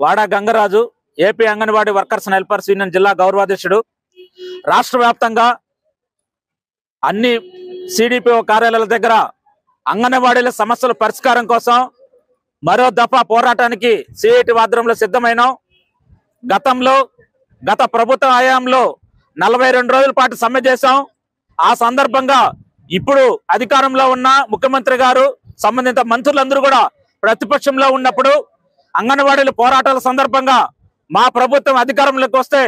వాడా Gangaraju, AP anganwadi workers and helpers union జిల్లా గౌరవాధ్యక్షుడు. రాష్ట్ర వ్యాప్తంగా అన్ని సిడిపిఓ కార్యాలయాల దగ్గర అంగన్వాడీల సమస్యల పరిష్కారం కోసం మరో దఫా పోరాటానికి సిఐటి ఆధ్వర్యంలో సిద్ధమైనాం. గత ప్రభుత్వ హయాంలో 42 రోజుల పాటు సమ్మె చేశాం. ఆ సందర్భంగా ఇప్పుడు అధికారంలో ఉన్న ముఖ్యమంత్రి గారు, సంబంధిత మంత్రులందరూ కూడా ప్రతిపక్షంలో ఉన్నప్పుడు అంగన్వాడీల పోరాటాల సందర్భంగా మా ప్రభుత్వం అధికారంలోకి వస్తే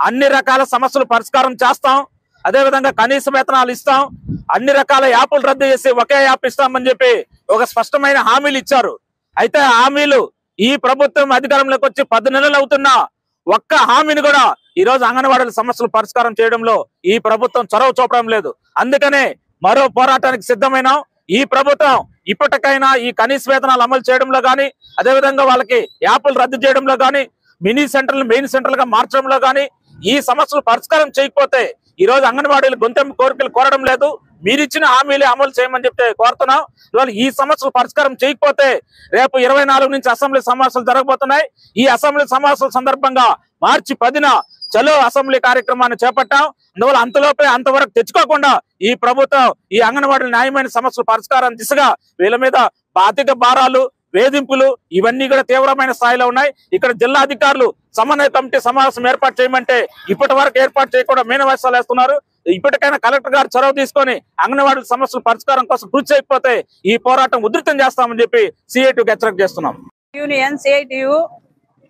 అన్ని రకాల సమస్యలు పరిష్కారం చేస్తాం, అదేవిధంగా కనీస వేతనాలు ఇస్తాం, అన్ని రకాల యాప్లు రద్దు చేసి ఒకే యాప్ ఇస్తామని చెప్పి ఒక స్పష్టమైన హామీలు ఇచ్చారు. అయితే హామీలు ఈ ప్రభుత్వం అధికారంలోకి వచ్చి 10 నెలలు అవుతున్నా ఒక్క హామీని కూడా ఈ రోజు అంగన్వాడీల సమస్యలు పరిష్కారం చేయడంలో ఈ ప్రభుత్వం చొరవ చూపడం లేదు. అందుకనే మరో పోరాటానికి సిద్ధమైనాం. ఈ ప్రభుత్వం ఇప్పటికైనా ఈ కనీస వేతనాలు అమలు చేయడంలో కానీ, అదేవిధంగా వాళ్ళకి యాప్లు రద్దు చేయడంలో కానీ, మినీ సెంటర్లు మెయిన్ సెంటర్లుగా మార్చడంలో కానీ ఈ సమస్యలు పరిష్కారం చేయకపోతే ఈ రోజు అంగన్వాడీలు గొంతెమ్మ కోరికలు కోరడం లేదు, మీరిచ్చిన హామీలే అమలు చేయమని చెప్పి కోరుతున్నాం. ఇవాళ ఈ సమస్యలు పరిష్కారం చేయకపోతే రేపు 24 నుంచి అసెంబ్లీ సమావేశాలు జరగబోతున్నాయి. ఈ అసెంబ్లీ సమావేశాల సందర్భంగా మార్చి 10న చలో అసెంబ్లీ కార్యక్రమాన్ని చేపట్టాం. అందువల్ల అంతవరకు తెచ్చుకోకుండా ఈ ప్రభుత్వం ఈ అంగన్వాడీ న్యాయమైన సమస్యల పరిష్కారం దిశగా వీళ్ళ మీద ఆర్థిక భారాలు, వేధింపులు ఇవన్నీ కూడా తీవ్రమైన స్థాయిలో ఉన్నాయి. ఇక్కడ జిల్లా అధికారులు సమన్వయ కమిటీ సమావేశం ఏర్పాటు చేయమంటే ఇప్పటి వరకు ఏర్పాటు చేయకుండా మీనవేశాలు వేస్తున్నారు. ఇప్పటికైనా కలెక్టర్ గారు చొరవ తీసుకొని అంగన్వాడీ సమస్యల పరిష్కారం కోసం కృషి చేయకపోతే ఈ పోరాటం ఉధృతం చేస్తామని చెప్పి సిఐటికి హెచ్చరిక చేస్తున్నాం. యూనియన్ సిఐటియు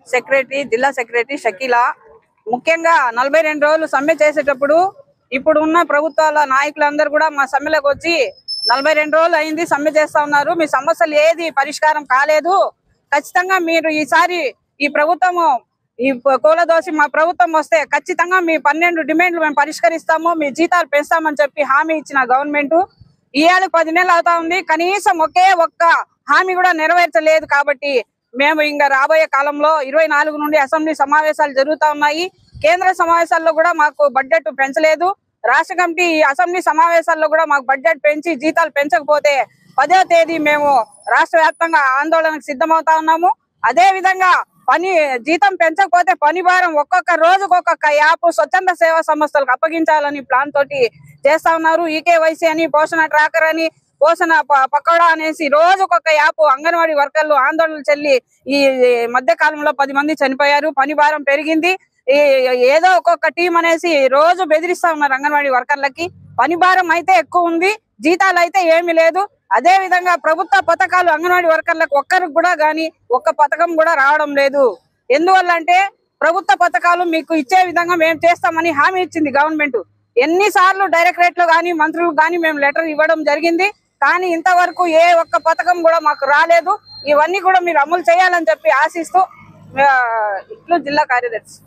సెక్రటరీ, జిల్లా సెక్రటరీ షకీలా, ముఖ్యంగా 42 రోజులు సమ్మె చేసేటప్పుడు ఇప్పుడు ఉన్న ప్రభుత్వాల నాయకులందరూ కూడా మా సమ్మెలోకి వచ్చి 42 రోజులు అయింది సమ్మె చేస్తా ఉన్నారు, మీ సమస్యలు ఏది పరిష్కారం కాలేదు, ఖచ్చితంగా మీరు ఈసారి ఈ ప్రభుత్వము ఈ కూలదోసి మా ప్రభుత్వం వస్తే ఖచ్చితంగా మీ 12 డిమాండ్లు మేము పరిష్కరిస్తాము, మీ జీతాలు పెంచుతామని చెప్పి హామీ ఇచ్చిన గవర్నమెంట్ ఇవాళ 10 నెలలు అవుతా ఉంది. కనీసం ఒక్క హామీ కూడా నెరవేర్చలేదు. కాబట్టి మేము ఇంకా రాబోయే కాలంలో 24 నుండి అసెంబ్లీ సమావేశాలు జరుగుతూ ఉన్నాయి. కేంద్ర సమావేశాల్లో కూడా మాకు బడ్జెట్ పెంచలేదు. రాష్ట్ర కమిటీ అసెంబ్లీ సమావేశాల్లో కూడా మాకు బడ్జెట్ పెంచి జీతాలు పెంచకపోతే 10వ తేదీ మేము రాష్ట్ర వ్యాప్తంగా ఆందోళనకు సిద్ధమవుతా ఉన్నాము. అదే విధంగా జీతం పెంచకపోతే పని భారం ఒక్కొక్క రోజుకు ఒక్కొక్క యాప్ స్వచ్ఛంద సేవా సంస్థలకు అప్పగించాలని ప్లాన్ తోటి చేస్తా ఉన్నారు. ఈకేవైసీ అని, పోషణ ట్రాకర్ అని, పోషణ పకోడా అనేసి రోజుకొక యాప్ అంగన్వాడీ వర్కర్లు ఆందోళనలు చెల్లి ఈ మధ్య కాలంలో 10 మంది చనిపోయారు. పని భారం పెరిగింది. ఏదో ఒక్కొక్క టీం అనేసి రోజు బెదిరిస్తా ఉన్నారు అంగన్వాడీ వర్కర్లకి. పని భారం అయితే ఎక్కువ ఉంది, జీతాలు అయితే ఏమీ లేదు. అదే విధంగా ప్రభుత్వ పథకాలు అంగన్వాడీ వర్కర్లకు ఒక్కరికి కూడా గానీ ఒక్క పథకం కూడా రావడం లేదు. ఎందువల్ల అంటే ప్రభుత్వ పథకాలు మీకు ఇచ్చే విధంగా మేము చేస్తామని హామీ ఇచ్చింది గవర్నమెంట్. ఎన్నిసార్లు డైరెక్టరేట్ లో గానీ మంత్రులకు గానీ మేము లెటర్ ఇవ్వడం జరిగింది, కానీ ఇంతవరకు ఏ ఒక్క పథకం కూడా మాకు రాలేదు. ఇవన్నీ కూడా మీరు అమలు చేయాలని చెప్పి ఆశిస్తూ ఇట్లు జిల్లా కార్యదర్శి.